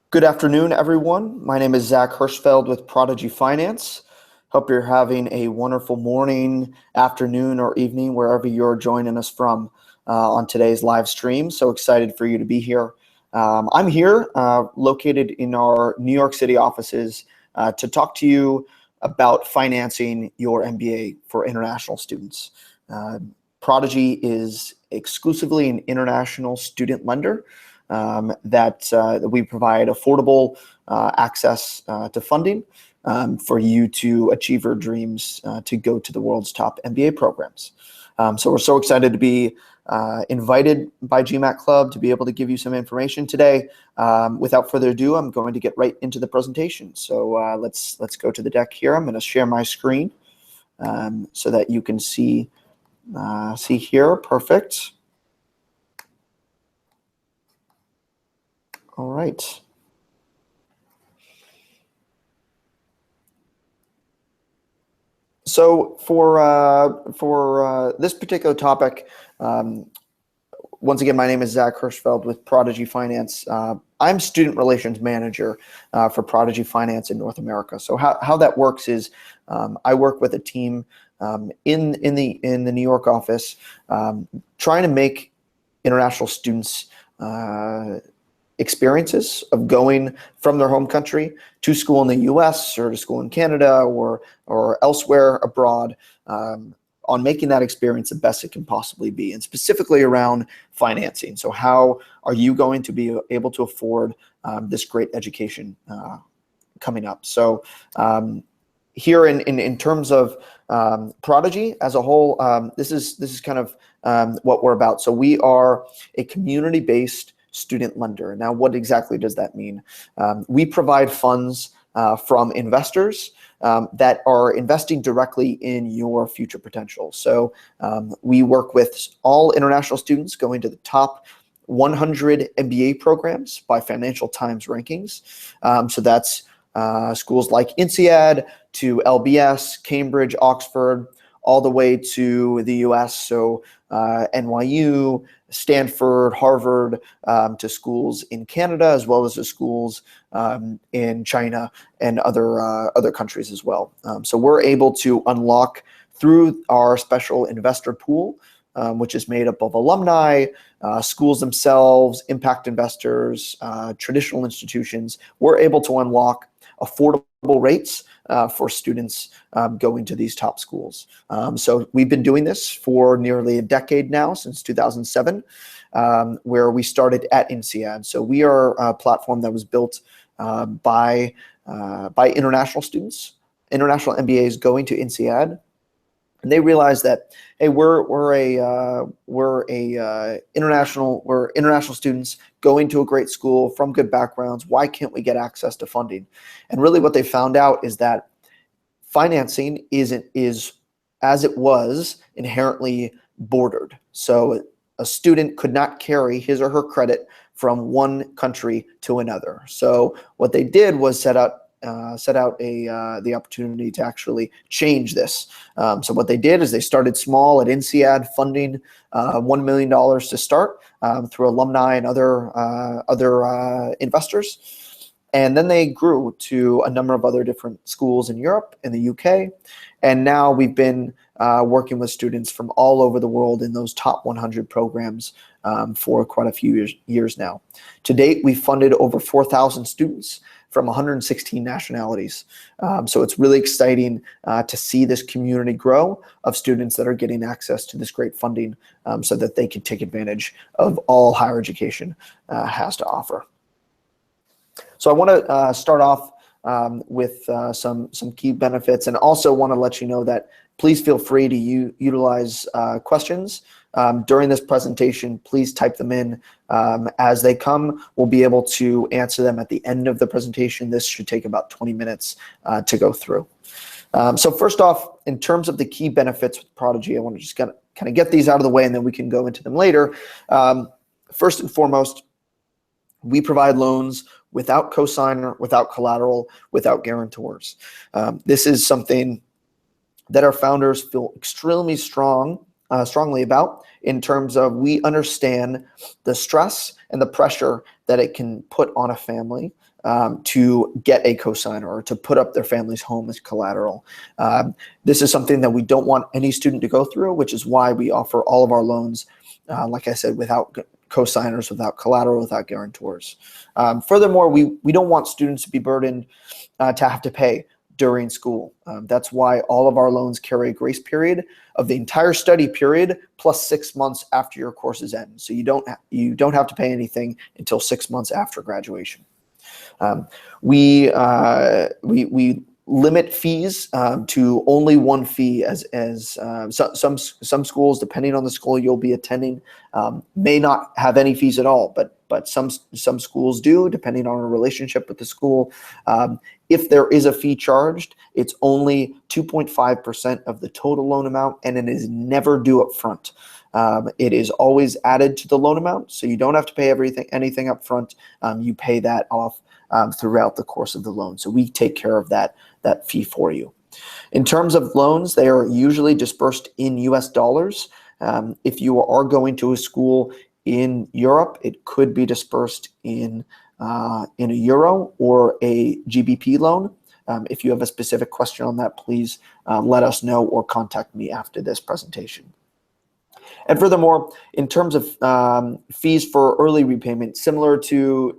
Good afternoon, everyone. My name is Zach Hirschfeld with Prodigy Finance. Hope you're having a wonderful morning, afternoon, or evening, wherever you're joining us from on today's live stream. So excited for you to be here. I'm here located in our New York City offices to talk to you about financing your MBA for international students. Prodigy is exclusively an international student lender. That we provide affordable access to funding for you to achieve your dreams to go to the world's top MBA programs. So we're so excited to be invited by GMAT Club to be able to give you some information today. Without further ado, I'm going to get right into the presentation. So let's go to the deck here. I'm going to share my screen so that you can see here. Perfect. All right. So for this particular topic, once again, my name is Zach Hirschfeld with Prodigy Finance. I'm Student Relations Manager for Prodigy Finance in North America. So how that works is I work with a team in the New York office trying to make international students experiences of going from their home country to school in the US or to school in Canada or elsewhere abroad, on making that experience the best it can possibly be, and specifically around financing. So how are you going to be able to afford this great education coming up? So here in terms of Prodigy as a whole, this is kind of what we're about. So we are a community-based student lender. Now, what exactly does that mean? We provide funds from investors that are investing directly in your future potential. So we work with all international students going to the top 100 MBA programs by Financial Times rankings. So that's schools like INSEAD to LBS, Cambridge, Oxford, all the way to the US. So NYU, Stanford, Harvard, to schools in Canada, as well as the schools in China and other countries as well. So we're able to unlock through our special investor pool, which is made up of alumni, schools themselves, impact investors, traditional institutions. We're able to unlock affordable rates for students going to these top schools. So we've been doing this for nearly a decade now, since 2007, where we started at INSEAD. So we are a platform that was built by international students, international MBAs going to INSEAD. And they realized that, hey, we're international students going to a great school from good backgrounds. Why can't we get access to funding? And really, what they found out is that financing is as it was inherently bordered. So a student could not carry his or her credit from one country to another. So what they did was set out the opportunity to actually change this. So what they did is they started small at INSEAD, funding $1 million to start through alumni and other investors. And then they grew to a number of other different schools in Europe, in the UK. And now we've been working with students from all over the world in those top 100 programs for quite a few years now. To date, we've funded over 4,000 students from 116 nationalities. So it's really exciting to see this community grow of students that are getting access to this great funding so that they can take advantage of all higher education has to offer. So I want to start off with some key benefits, and also want to let you know that please feel free to utilize questions during this presentation. Please type them in as they come. We'll be able to answer them at the end of the presentation. This should take about 20 minutes to go through. So first off, in terms of the key benefits with Prodigy, I want to just kind of get these out of the way, and then we can go into them later. First and foremost, we provide loans without cosigner, without collateral, without guarantors. This is something that our founders feel extremely strong strongly about, in terms of we understand the stress and the pressure that it can put on a family to get a cosigner or to put up their family's home as collateral. This is something that we don't want any student to go through, which is why we offer all of our loans, like I said, without cosigners, without collateral, without guarantors. Furthermore, we don't want students to be burdened to have to pay during school. That's why all of our loans carry a grace period of the entire study period plus 6 months after your courses end. So you don't have to pay anything until 6 months after graduation. We limit fees to only one fee, as some schools, depending on the school you'll be attending, may not have any fees at all, but some schools do, depending on a relationship with the school. If there is a fee charged, it's only 2.5% of the total loan amount, and it is never due up front. It is always added to the loan amount, so you don't have to pay anything up front. You pay that off throughout the course of the loan. So we take care of that fee for you. In terms of loans, they are usually dispersed in US dollars. If you are going to a school in Europe, it could be dispersed in a euro or a GBP loan. If you have a specific question on that, please let us know or contact me after this presentation. And furthermore, in terms of fees for early repayment, similar to,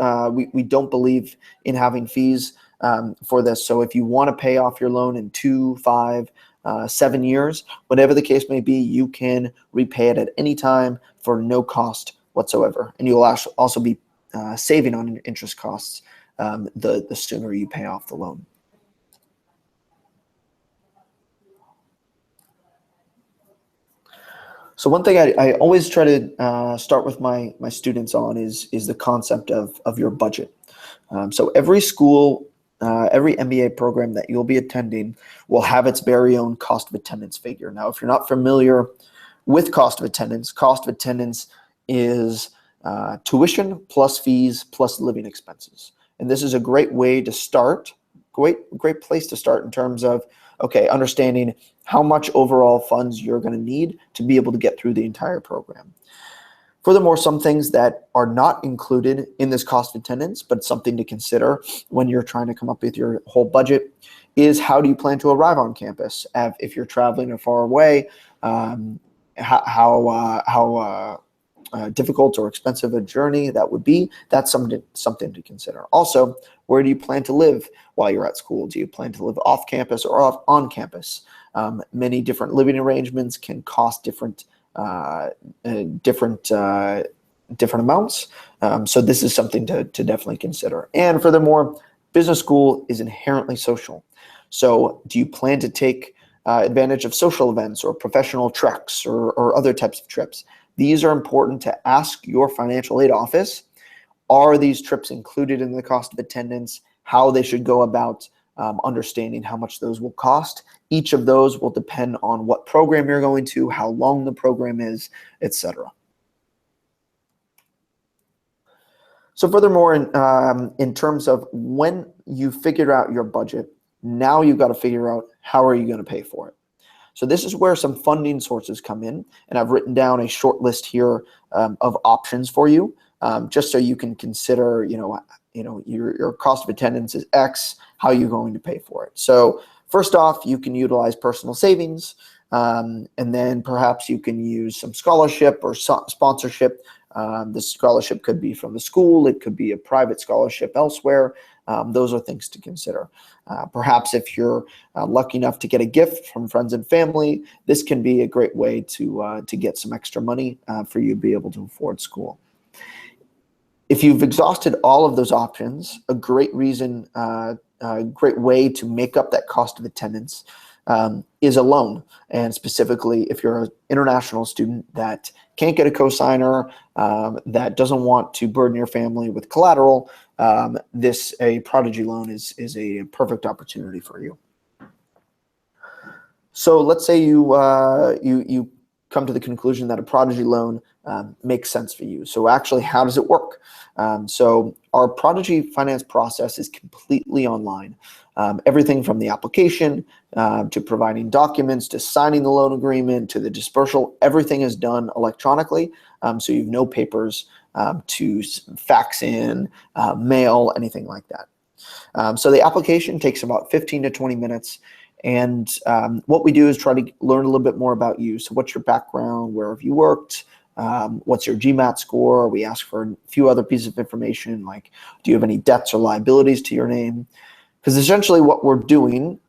we don't believe in having fees for this. So if you want to pay off your loan in 2, 5, 7 years, whatever the case may be, you can repay it at any time for no cost whatsoever. And you'll also be saving on interest costs the sooner you pay off the loan. So one thing I always try to start with my students on is the concept of your budget. So every school, every MBA program that you'll be attending will have its very own cost of attendance figure. Now, if you're not familiar with cost of attendance is tuition plus fees plus living expenses. And this is a great way to start, great place to start in terms of, okay, understanding how much overall funds you're going to need to be able to get through the entire program. Furthermore, some things that are not included in this cost of attendance, but something to consider when you're trying to come up with your whole budget, is how do you plan to arrive on campus? If you're traveling far away, how difficult or expensive a journey that would be. That's something to consider. Also, where do you plan to live while you're at school? Do you plan to live off campus or on campus? Many different living arrangements can cost different amounts. So this is something to definitely consider. And furthermore, business school is inherently social. So do you plan to take advantage of social events or professional treks or other types of trips? These are important to ask your financial aid office. Are these trips included in the cost of attendance? How they should go about understanding how much those will cost. Each of those will depend on what program you're going to, how long the program is, etc. So furthermore, in terms of when you figured out your budget, now you've got to figure out how are you going to pay for it. So this is where some funding sources come in, and I've written down a short list here of options for you, just so you can consider, your cost of attendance is X, how you're going to pay for it. So first off, you can utilize personal savings, and then perhaps you can use some scholarship or sponsorship. The scholarship could be from the school, it could be a private scholarship elsewhere. Those are things to consider. Perhaps if you're lucky enough to get a gift from friends and family, this can be a great way to get some extra money for you to be able to afford school. If you've exhausted all of those options, a great way to make up that cost of attendance is a loan. And specifically, if you're an international student that can't get a cosigner, that doesn't want to burden your family with collateral, a Prodigy loan is a perfect opportunity for you. So let's say you come to the conclusion that a Prodigy loan makes sense for you. So actually, how does it work? So our Prodigy Finance process is completely online. Everything from the application to providing documents to signing the loan agreement to the dispersal, everything is done electronically. So you have no papers to fax in, mail, anything like that. So the application takes about 15 to 20 minutes. And what we do is try to learn a little bit more about you. So what's your background? Where have you worked? What's your GMAT score? We ask for a few other pieces of information, like do you have any debts or liabilities to your name? Because essentially what we're doing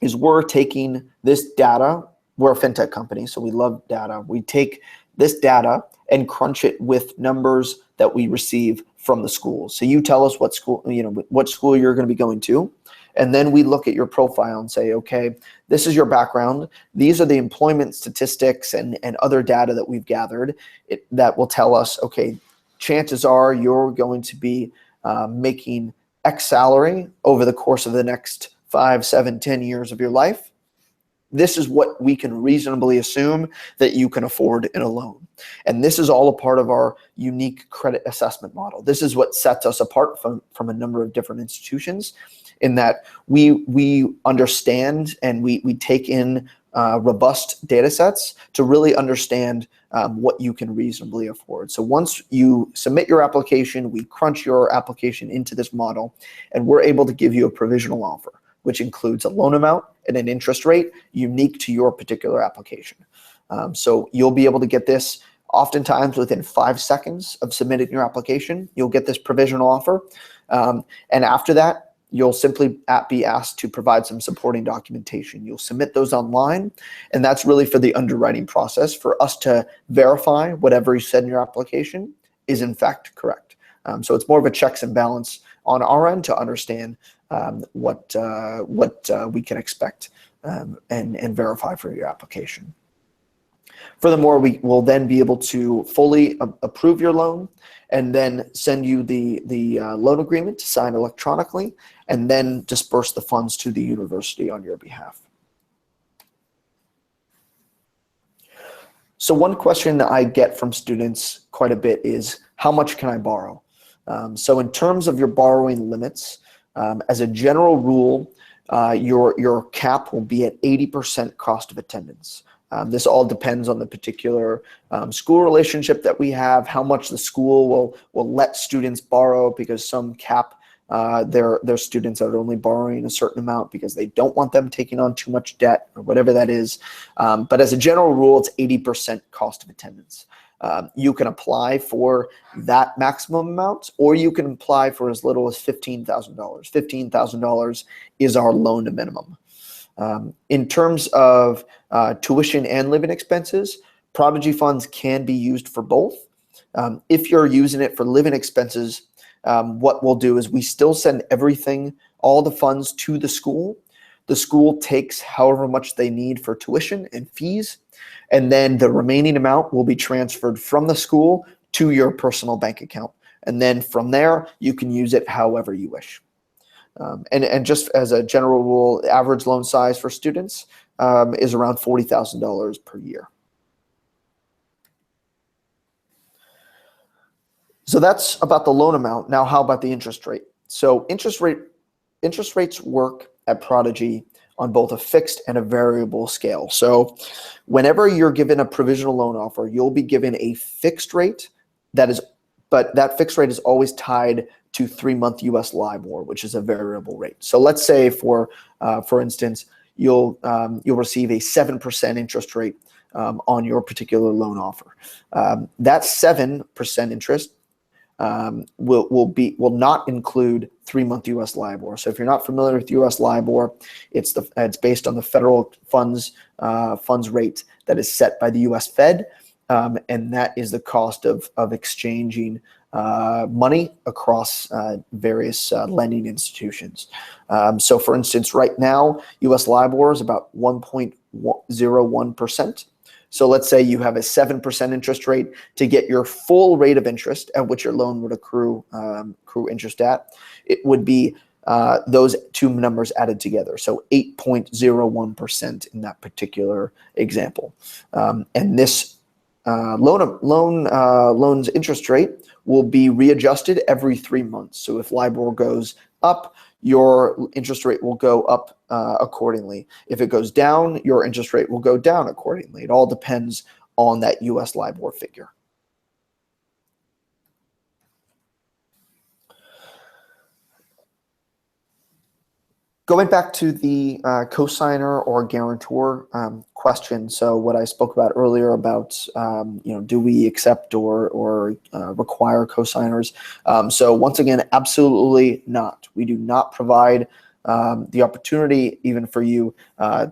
is we're taking this data. We're a fintech company, so we love data. We take this data and crunch it with numbers that we receive from the schools. So you tell us what school, what school you're going to be going to. And then we look at your profile and say, okay, this is your background. These are the employment statistics and other data that we've gathered that will tell us, okay, chances are you're going to be making X salary over the course of the next 5, 7, 10 years of your life. This is what we can reasonably assume that you can afford in a loan. And this is all a part of our unique credit assessment model. This is what sets us apart from a number of different institutions, in that we understand and we take in robust data sets to really understand what you can reasonably afford. So once you submit your application, we crunch your application into this model, and we're able to give you a provisional offer, which includes a loan amount and an interest rate unique to your particular application. So you'll be able to get this oftentimes within 5 seconds of submitting your application. You'll get this provisional offer. And after that, you'll simply be asked to provide some supporting documentation. You'll submit those online, and that's really for the underwriting process, for us to verify whatever you said in your application is in fact correct. So it's more of a checks and balance on our end to understand what we can expect and verify for your application. Furthermore, we will then be able to fully approve your loan and then send you the loan agreement to sign electronically, and then disperse the funds to the university on your behalf. So one question that I get from students quite a bit is, how much can I borrow? So in terms of your borrowing limits, as a general rule, your cap will be at 80% cost of attendance. This all depends on the particular school relationship that we have, how much the school will let students borrow, because some cap their students that are only borrowing a certain amount because they don't want them taking on too much debt or whatever that is. But as a general rule, it's 80% cost of attendance. You can apply for that maximum amount, or you can apply for as little as $15,000. $15,000 is our loan to minimum. In terms of tuition and living expenses, Prodigy funds can be used for both. If you're using it for living expenses, what we'll do is we still send everything, all the funds to the school. The school takes however much they need for tuition and fees, and then the remaining amount will be transferred from the school to your personal bank account. And then from there, you can use it however you wish. And just as a general rule, the average loan size for students is around $40,000 per year. So that's about the loan amount. Now, how about the interest rate? So interest rates work at Prodigy on both a fixed and a variable scale. So whenever you're given a provisional loan offer, you'll be given a fixed rate but that fixed rate is always tied to 3-month US LIBOR, which is a variable rate. So let's say for instance, you'll receive a 7% interest rate on your particular loan offer. That 7% interest will not include 3-month US LIBOR. So if you're not familiar with US LIBOR, it's based on the federal funds rate that is set by the US Fed, and that is the cost of exchanging money across various lending institutions. So for instance, right now, US LIBOR is about 1.01%. So let's say you have a 7% interest rate. To get your full rate of interest at which your loan would accrue interest at, it would be those two numbers added together. So 8.01% in that particular example. And this loan's interest rate will be readjusted every 3 months. So if LIBOR goes up, your interest rate will go up accordingly. If it goes down, your interest rate will go down accordingly. It all depends on that US LIBOR figure. Going back to the cosigner or guarantor question, so what I spoke about earlier about, do we accept or require cosigners? So once again, absolutely not. We do not provide the opportunity even for you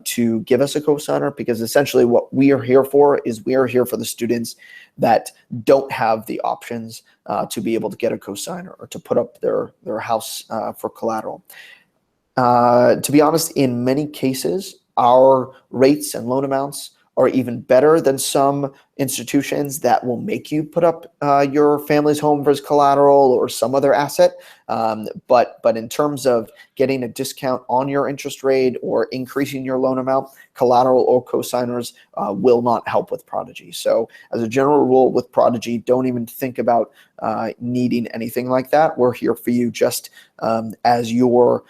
to give us a cosigner, because essentially what we are here for is we are here for the students that don't have the options to be able to get a cosigner or to put up their house for collateral. To be honest, in many cases, our rates and loan amounts are even better than some institutions that will make you put up your family's home as collateral or some other asset. But in terms of getting a discount on your interest rate or increasing your loan amount, collateral or cosigners will not help with Prodigy. So as a general rule with Prodigy, don't even think about needing anything like that. We're here for you just as your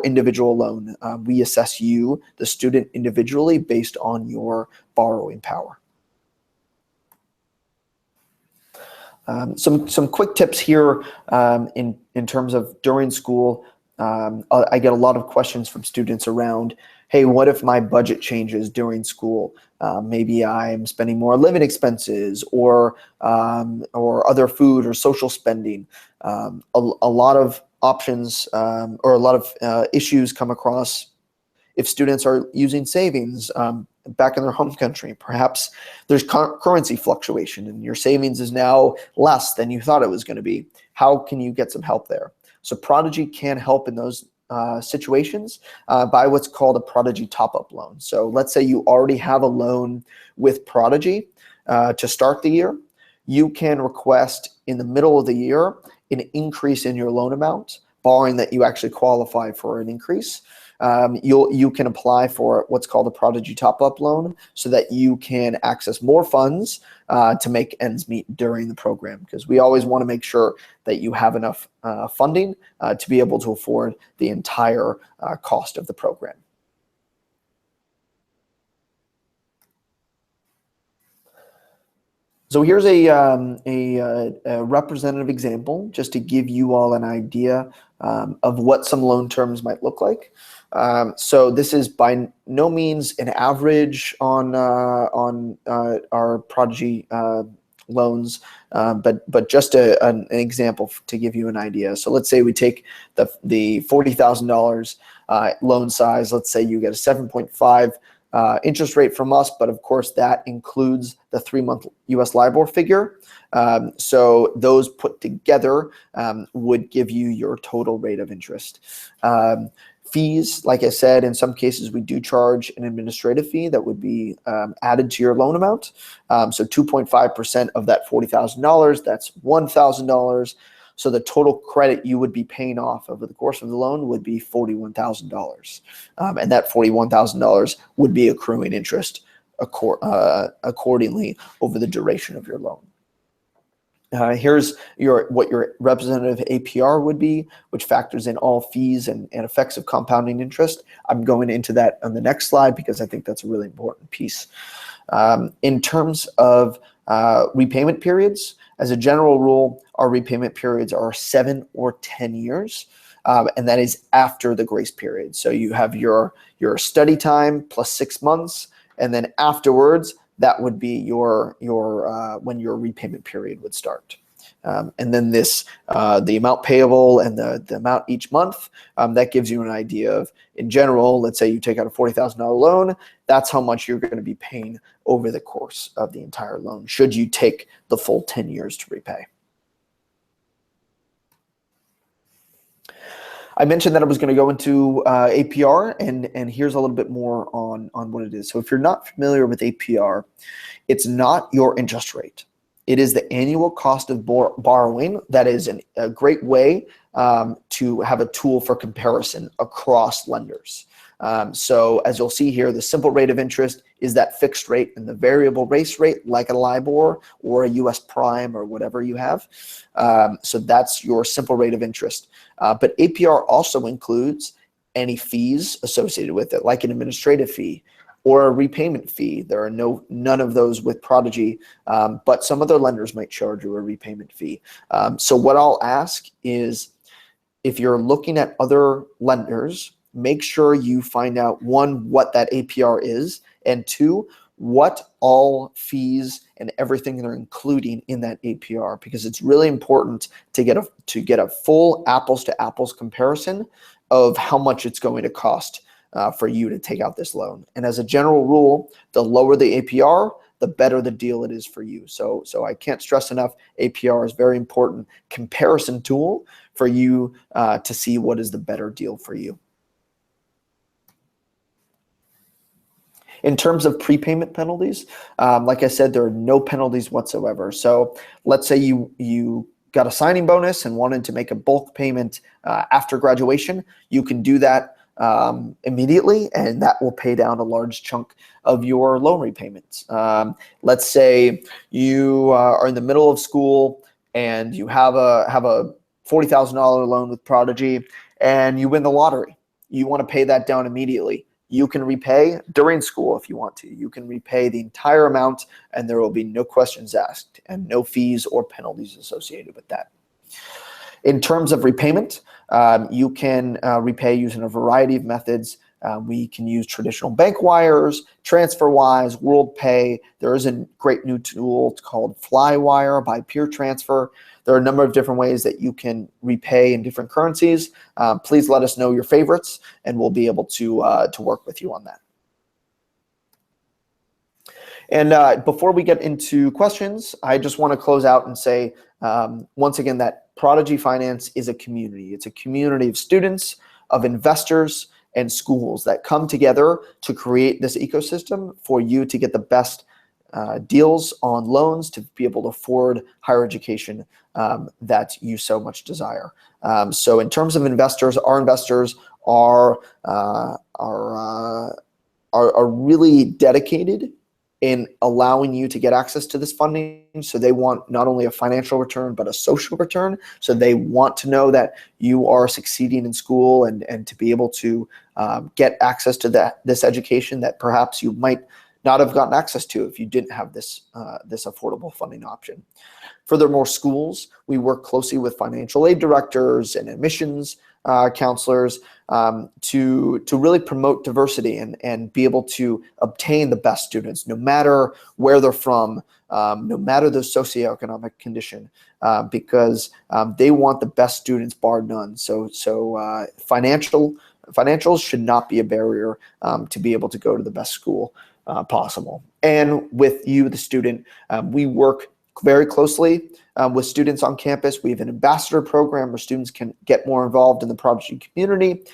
individual loan. We assess you, the student, individually based on your borrowing power. Some quick tips here in terms of during school. I get a lot of questions from students around, hey, what if my budget changes during school? Maybe I'm spending more on living expenses or other food or social spending. A lot of options or a lot of issues come across if students are using savings back in their home country. Perhaps there's currency fluctuation and your savings is now less than you thought it was going to be. How can you get some help there? So Prodigy can help in those situations by what's called a Prodigy Top Up loan. So let's say you already have a loan with Prodigy to start the year. You can request in the middle of the year an increase in your loan amount, barring that you actually qualify for an increase. You can apply for what's called a Prodigy Top Up loan so that you can access more funds to make ends meet during the program, because we always want to make sure that you have enough funding to be able to afford the entire cost of the program. So here's a representative example just to give you all an idea of what some loan terms might look like. So this is by no means an average on our Prodigy loans, but just an example to give you an idea. So let's say we take the $40,000 loan size. Let's say you get a 7.5 interest rate from us, but of course that includes the 3-month US LIBOR figure. So those put together would give you your total rate of interest. Fees, like I said, in some cases we do charge an administrative fee that would be added to your loan amount. So 2.5% of that $40,000, that's $1,000. So the total credit you would be paying off over the course of the loan would be $41,000. And that $41,000 would be accruing interest accordingly over the duration of your loan. Here's what your representative APR would be, which factors in all fees and effects of compounding interest. I'm going into that on the next slide because I think that's a really important piece. In terms of repayment periods, as a general rule, our repayment periods are 7 or 10 years, and that is after the grace period. So you have your study time plus 6 months, and then afterwards, that would be your when your repayment period would start. And then the amount payable and the amount each month, that gives you an idea of, in general, let's say you take out a $40,000 loan, that's how much you're going to be paying over the course of the entire loan, should you take the full 10 years to repay. I mentioned that I was going to go into APR, and here's a little bit more on what it is. So if you're not familiar with APR, it's not your interest rate. It is the annual cost of borrowing. That is a great way to have a tool for comparison across lenders. So as you'll see here, the simple rate of interest is that fixed rate, and the variable base rate, like a LIBOR or a US Prime or whatever you have. So that's your simple rate of interest. But APR also includes any fees associated with it, like an administrative fee or a repayment fee. There are none of those with Prodigy, but some other lenders might charge you a repayment fee. So what I'll ask is, if you're looking at other lenders, make sure you find out, one, what that APR is, and two, what all fees and everything they're including in that APR, because it's really important to get a full apples to apples comparison of how much it's going to cost for you to take out this loan. And as a general rule, the lower the APR, the better the deal it is for you. So I can't stress enough, APR is a very important comparison tool for you to see what is the better deal for you. In terms of prepayment penalties, like I said, there are no penalties whatsoever. So let's say you got a signing bonus and wanted to make a bulk payment after graduation, you can do that immediately, and that will pay down a large chunk of your loan repayments. Let's say you are in the middle of school and you have a $40,000 loan with Prodigy and you win the lottery. You want to pay that down immediately. You can repay during school if you want to. You can repay the entire amount, and there will be no questions asked and no fees or penalties associated with that. In terms of repayment, you can repay using a variety of methods. We can use traditional bank wires, TransferWise, WorldPay. There is a great new tool called Flywire by Peer Transfer. There are a number of different ways that you can repay in different currencies. Please let us know your favorites, and we'll be able to work with you on that. And before we get into questions, I just want to close out and say, once again, that Prodigy Finance is a community. It's a community of students, of investors, and schools that come together to create this ecosystem for you to get the best deals on loans to be able to afford higher education that you so much desire. So in terms of investors, our investors are really dedicated in allowing you to get access to this funding. So they want not only a financial return, but a social return. So they want to know that you are succeeding in school and to be able to get access to this education that perhaps you might not have gotten access to if you didn't have this affordable funding option. Furthermore, schools, we work closely with financial aid directors and admissions counselors to really promote diversity and be able to obtain the best students, no matter where they're from, no matter their socioeconomic condition, because they want the best students, bar none. So financials should not be a barrier to be able to go to the best school possible. And with you, the student, we work very closely with students on campus. We have an ambassador program where students can get more involved in the Prodigy community.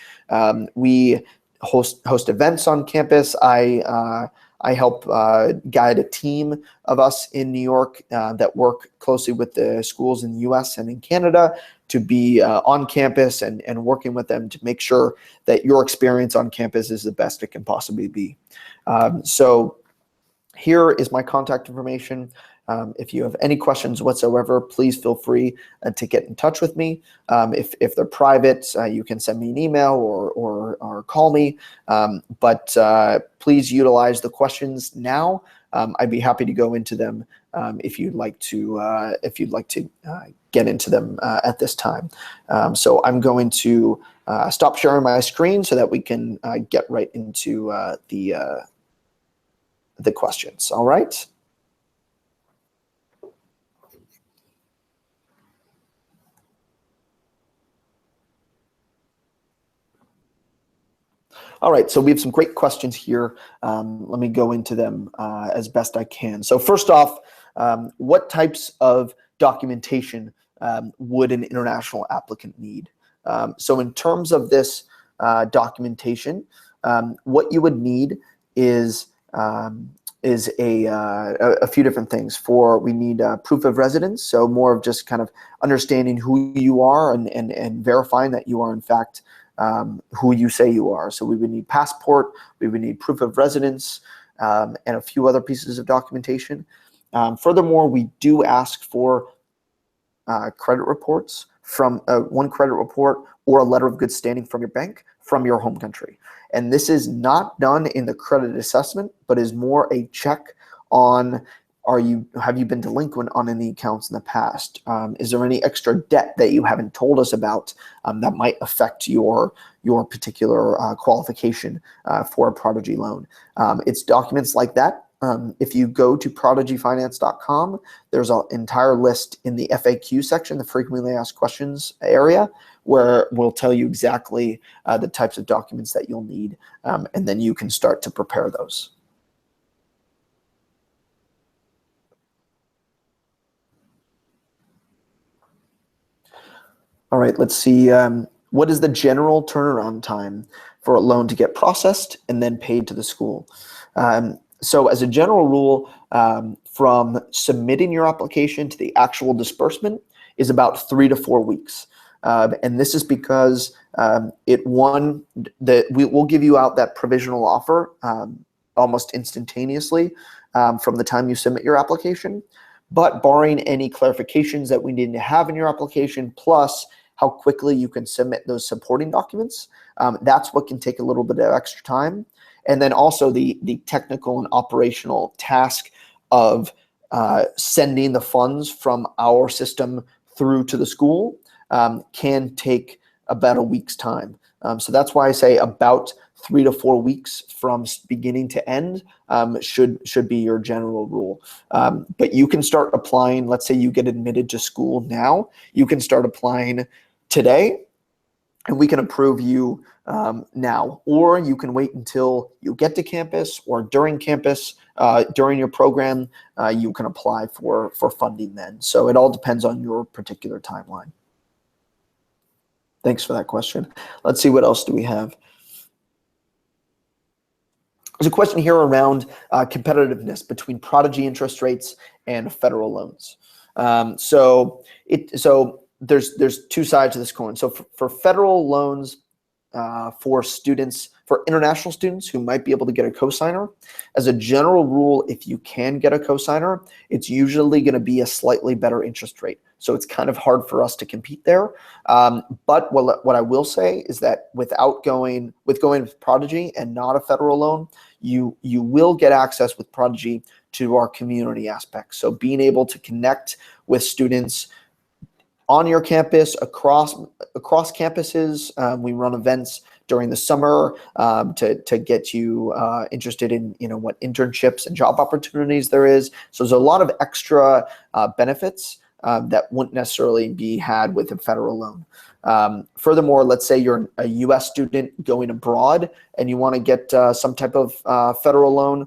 We host events on campus. I help guide a team of us in New York that work closely with the schools in the US and in Canada to be on campus and working with them to make sure that your experience on campus is the best it can possibly be. So here is my contact information. If you have any questions whatsoever, please feel free to get in touch with me. If they're private, you can send me an email or call me. But please utilize the questions now. I'd be happy to go into them if you'd like to get into them at this time. So I'm going to stop sharing my screen so that we can get right into the questions. All right. All right, so we have some great questions here. Let me go into them as best I can. So first off, what types of documentation would an international applicant need? So in terms of this documentation, what you would need is a few different things. We need proof of residence, so more of just kind of understanding who you are and verifying that you are in fact who you say you are. So we would need passport, we would need proof of residence, and a few other pieces of documentation. Furthermore, we do ask for credit reports from one credit report or a letter of good standing from your bank from your home country. And this is not done in the credit assessment, but is more a check on have you been delinquent on any accounts in the past? Is there any extra debt that you haven't told us about that might affect your particular qualification for a Prodigy loan? It's documents like that. If you go to prodigyfinance.com, there's an entire list in the FAQ section, the frequently asked questions area, where we'll tell you exactly the types of documents that you'll need, and then you can start to prepare those. All right, let's see. What is the general turnaround time for a loan to get processed and then paid to the school? So as a general rule, from submitting your application to the actual disbursement is about 3 to 4 weeks. And this is because we will give you out that provisional offer almost instantaneously from the time you submit your application. But barring any clarifications that we need to have in your application, plus how quickly you can submit those supporting documents, that's what can take a little bit of extra time. And then also the technical and operational task of sending the funds from our system through to the school can take about a week's time. So that's why I say about 3 to 4 weeks from beginning to end should be your general rule. But you can start applying. Let's say you get admitted to school now. You can start applying today, and we can approve you now. Or you can wait until you get to campus, or during campus, during your program, you can apply for funding then. So it all depends on your particular timeline. Thanks for that question. Let's see, what else do we have? There's a question here around competitiveness between Prodigy interest rates and federal loans. So there's two sides to this coin. So for federal loans, for international students who might be able to get a cosigner, as a general rule, if you can get a cosigner, it's usually going to be a slightly better interest rate. So it's kind of hard for us to compete there. But what I will say is that with going with Prodigy and not a federal loan, you will get access with Prodigy to our community aspect. So being able to connect with students on your campus, across campuses. We run events during the summer to get you interested in what internships and job opportunities there is. So there's a lot of extra benefits that wouldn't necessarily be had with a federal loan. Furthermore, let's say you're a U.S. student going abroad and you want to get some type of federal loan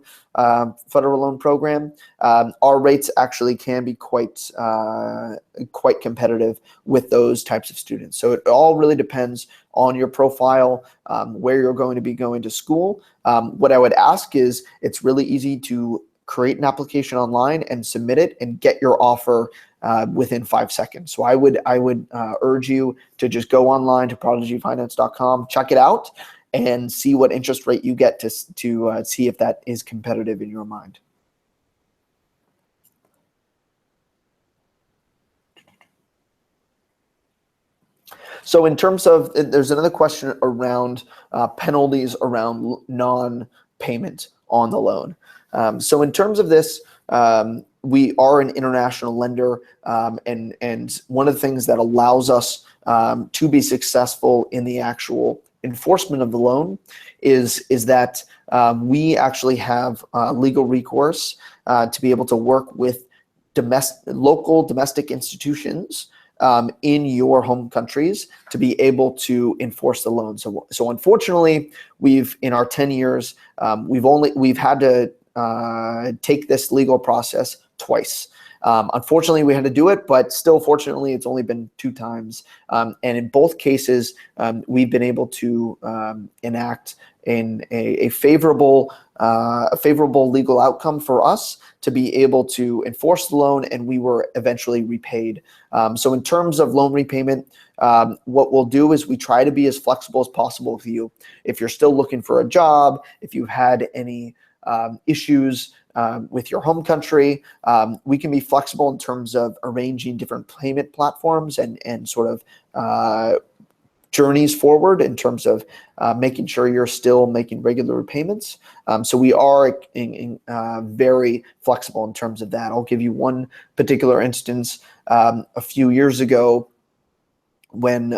program. Our rates actually can be quite competitive with those types of students. So it all really depends on your profile, where you're going to be going to school. What I would ask is, it's really easy to create an application online and submit it and get your offer within 5 seconds. So I would urge you to just go online to prodigyfinance.com, check it out, and see what interest rate you get to see if that is competitive in your mind. So in terms of, there's another question around penalties around non-payment on the loan. So in terms of this, we are an international lender, and one of the things that allows us to be successful in the actual enforcement of the loan is that we actually have legal recourse to be able to work with local domestic institutions in your home countries to be able to enforce the loan. So unfortunately, in our 10 years, we've had to take this legal process twice. Unfortunately, we had to do it, but still, fortunately, it's only been 2 times. And in both cases, we've been able to enact in a favorable a favorable legal outcome for us to be able to enforce the loan, and we were eventually repaid. So in terms of loan repayment, what we'll do is we try to be as flexible as possible with you. If you're still looking for a job, if you've had any issues with your home country, we can be flexible in terms of arranging different payment platforms and sort of journeys forward in terms of making sure you're still making regular repayments. So we are very flexible in terms of that. I'll give you one particular instance. A few years ago, when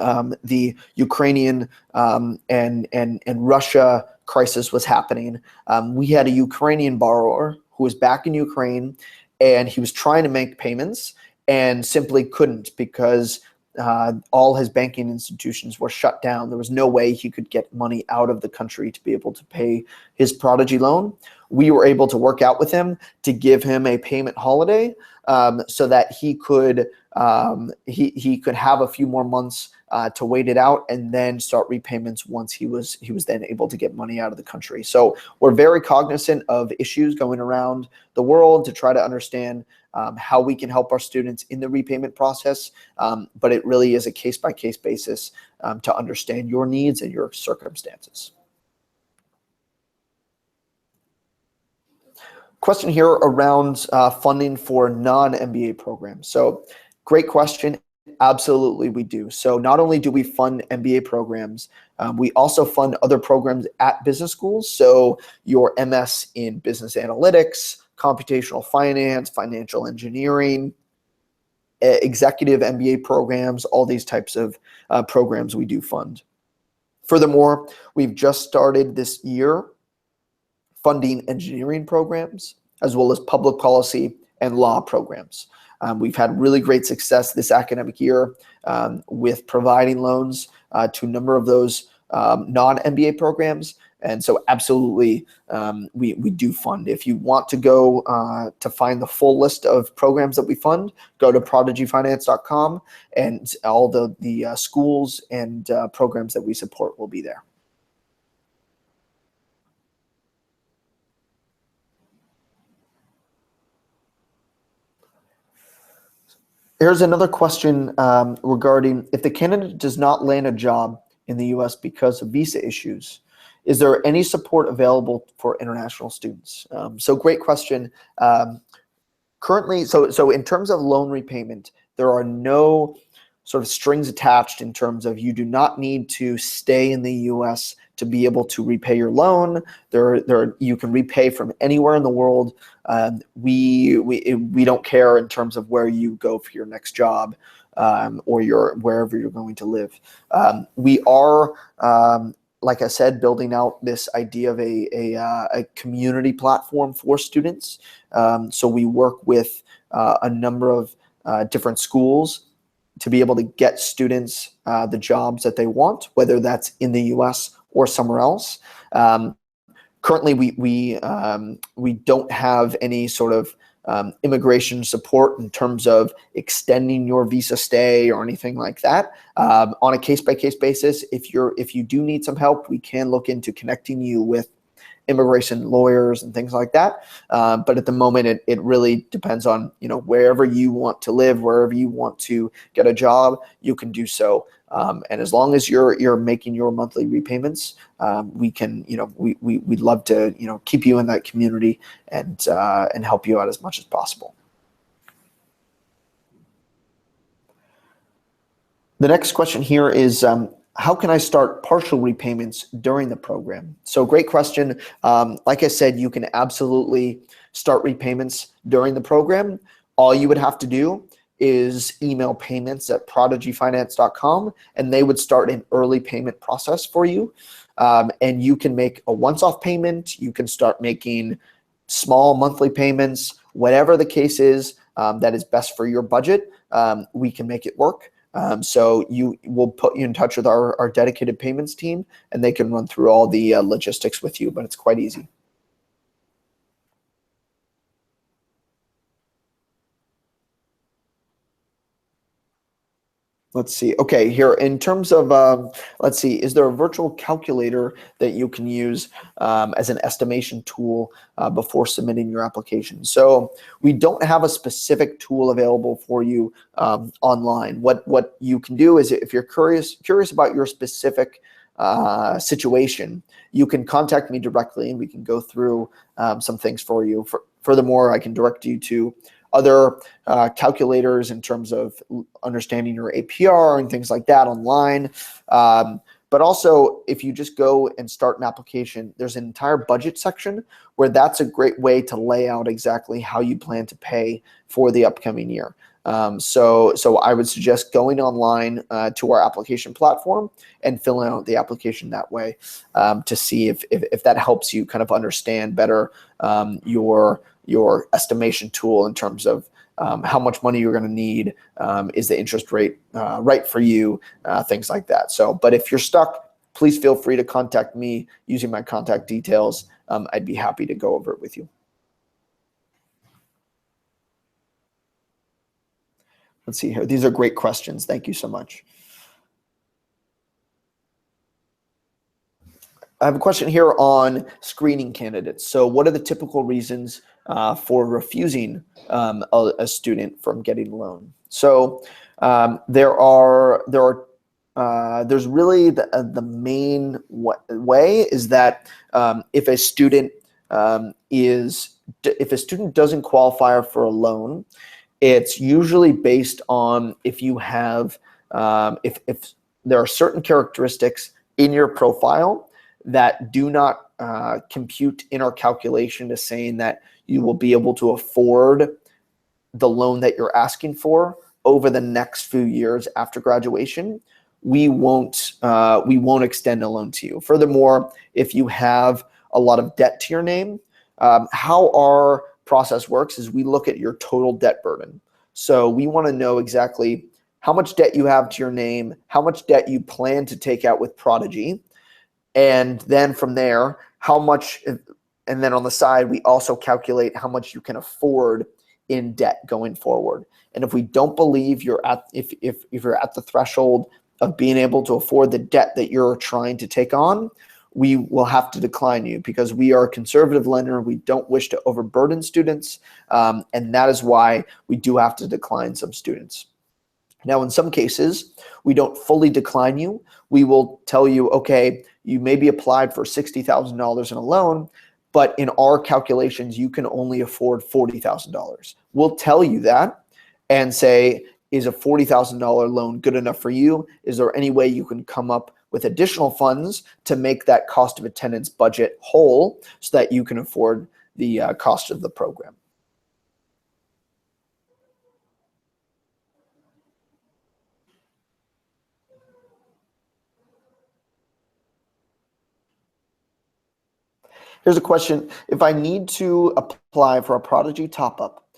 the Ukrainian and Russia crisis was happening, we had a Ukrainian borrower who was back in Ukraine, and he was trying to make payments and simply couldn't because all his banking institutions were shut down. There was no way he could get money out of the country to be able to pay his Prodigy loan. We were able to work out with him to give him a payment holiday so that he could have a few more months to wait it out and then start repayments once he was then able to get money out of the country. So we're very cognizant of issues going around the world to try to understand how we can help our students in the repayment process, but it really is a case-by-case basis to understand your needs and your circumstances. Question here around funding for non-MBA programs. So great question. Absolutely, we do. So not only do we fund MBA programs, we also fund other programs at business schools. So your MS in business analytics, computational finance, financial engineering, executive MBA programs, all these types of programs we do fund. Furthermore, we've just started this year funding engineering programs, as well as public policy and law programs. We've had really great success this academic year with providing loans to a number of those non-MBA programs. And so absolutely, we do fund. If you want to go to find the full list of programs that we fund, go to prodigyfinance.com, and all the schools and programs that we support will be there. Here's another question regarding if the candidate does not land a job in the US because of visa issues, is there any support available for international students? So great question. Currently, so in terms of loan repayment, there are no sort of strings attached in terms of you do not need to stay in the US to be able to repay your loan. You can repay from anywhere in the world. We don't care in terms of where you go for your next job or wherever you're going to live. We are, like I said, building out this idea of a community platform for students. So we work with a number of different schools to be able to get students the jobs that they want, whether that's in the US or somewhere else. Currently, we don't have any sort of immigration support in terms of extending your visa stay or anything like that. On a case-by-case basis, if you do need some help, we can look into connecting you with immigration lawyers and things like that. But at the moment, it really depends on wherever you want to live, wherever you want to get a job, you can do so. And as long as you're making your monthly repayments, we can we'd love to keep you in that community and help you out as much as possible. The next question here is, how can I start partial repayments during the program? So great question. Like I said, you can absolutely start repayments during the program. All you would have to do is email payments@prodigyfinance.com, and they would start an early payment process for you. And you can make a once-off payment. You can start making small monthly payments, whatever the case is that is best for your budget. We can make it work. So we'll put you in touch with our dedicated payments team, and they can run through all the logistics with you, but it's quite easy. Let's see. Okay, here in terms of, let's see, is there a virtual calculator that you can use as an estimation tool before submitting your application? So we don't have a specific tool available for you online. What you can do is, if you're curious about your specific situation, you can contact me directly and we can go through some things for you. Furthermore, I can direct you to other calculators in terms of understanding your APR and things like that online. But also, if you just go and start an application, there's an entire budget section where that's a great way to lay out exactly how you plan to pay for the upcoming year. So I would suggest going online to our application platform and filling out the application that way to see if that helps you kind of understand better your estimation tool in terms of how much money you're going to need, is the interest rate right for you, things like that. So, but if you're stuck, please feel free to contact me using my contact details. I'd be happy to go over it with you. Let's see here. These are great questions. Thank you so much. I have a question here on screening candidates. So what are the typical reasons for refusing a student from getting a loan? So there's really the main way is that if a student doesn't qualify for a loan, it's usually based on if you have if there are certain characteristics in your profile that do not compute in our calculation to saying that you will be able to afford the loan that you're asking for over the next few years after graduation, we won't extend a loan to you. Furthermore, if you have a lot of debt to your name, how our process works is we look at your total debt burden. So we want to know exactly how much debt you have to your name, how much debt you plan to take out with Prodigy, and then from there, how much, and then on the side, we also calculate how much you can afford in debt going forward. And if we don't believe you're if you're at the threshold of being able to afford the debt that you're trying to take on, we will have to decline you because we are a conservative lender. We don't wish to overburden students, and that is why we do have to decline some students. Now, in some cases, we don't fully decline you. We will tell you, okay, you maybe applied for $60,000 in a loan, but in our calculations, you can only afford $40,000. We'll tell you that and say, is a $40,000 loan good enough for you? Is there any way you can come up with additional funds to make that cost of attendance budget whole so that you can afford the cost of the program? Here's a question. If I need to apply for a Prodigy Top Up,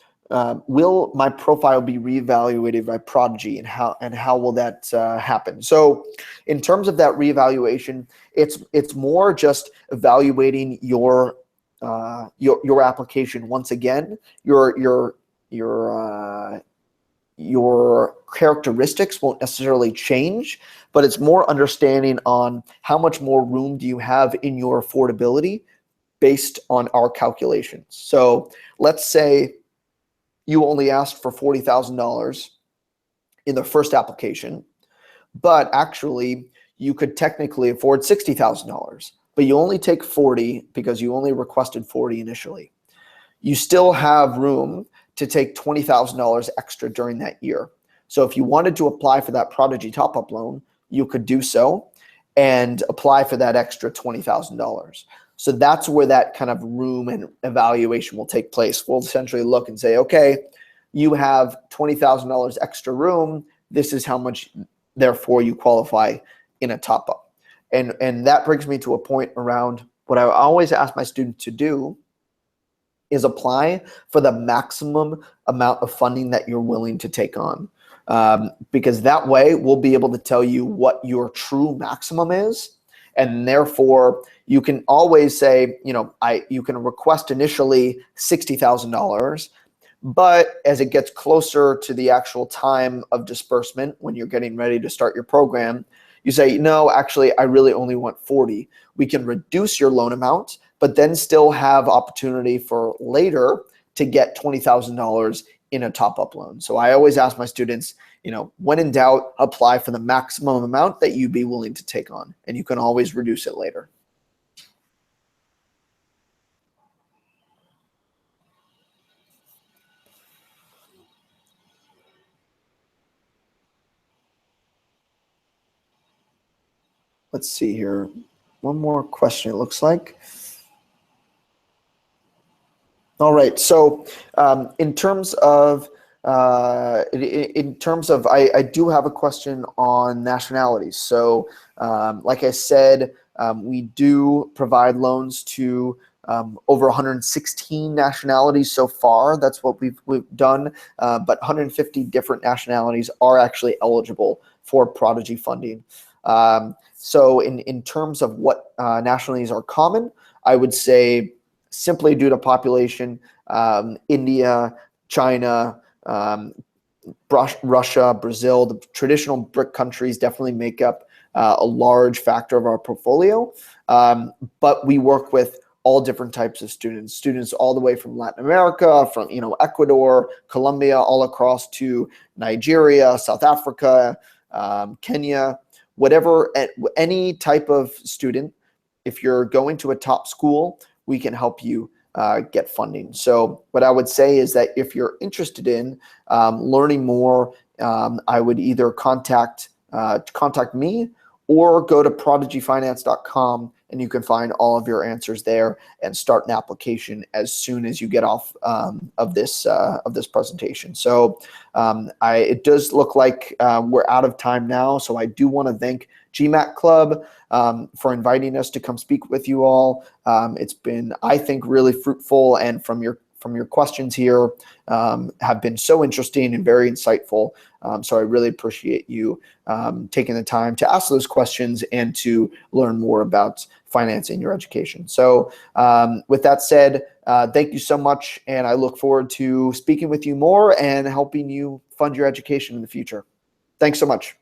will my profile be reevaluated by Prodigy, and how will that happen? So in terms of that reevaluation, it's more just evaluating your application once again, your characteristics won't necessarily change, but it's more understanding on how much more room do you have in your affordability based on our calculations. So let's say you only asked for $40,000 in the first application, but actually you could technically afford $60,000, but you only take 40 because you only requested 40 initially. You still have room to take $20,000 extra during that year. So if you wanted to apply for that Prodigy Top Up loan, you could do so and apply for that extra $20,000. So that's where that kind of room and evaluation will take place. We'll essentially look and say, okay, you have $20,000 extra room. This is how much, therefore, you qualify in a top up. And that brings me to a point around what I always ask my students to do is apply for the maximum amount of funding that you're willing to take on. Because that way we'll be able to tell you what your true maximum is. And therefore, you can always say, you can request initially $60,000, But as it gets closer to the actual time of disbursement, when you're getting ready to start your program, you say, no, actually, I really only want 40. We can reduce your loan amount, but then still have opportunity for later to get $20,000 in a top-up loan. So I always ask my students, when in doubt, apply for the maximum amount that you'd be willing to take on, and you can always reduce it later. Let's see here. One more question, it looks like. All right. So in terms of I do have a question on nationalities. So like I said, we do provide loans to over 116 nationalities so far. That's what we've done. But 150 different nationalities are actually eligible for Prodigy funding. So in terms of what nationalities are common, I would say simply due to population, India, China, Russia, Brazil, the traditional BRIC countries definitely make up a large factor of our portfolio. But we work with all different types of students all the way from Latin America, from Ecuador, Colombia, all across to Nigeria, South Africa, Kenya, whatever, any type of student. If you're going to a top school, we can help you get funding. So what I would say is that if you're interested in learning more, I would either contact me or go to prodigyfinance.com, and you can find all of your answers there and start an application as soon as you get off of this presentation. So it does look like we're out of time now. So I do want to thank GMAT Club for inviting us to come speak with you all. It's been, I think, really fruitful, and from your questions here have been so interesting and very insightful. So I really appreciate you taking the time to ask those questions and to learn more about financing your education. So with that said, thank you so much, and I look forward to speaking with you more and helping you fund your education in the future. Thanks so much.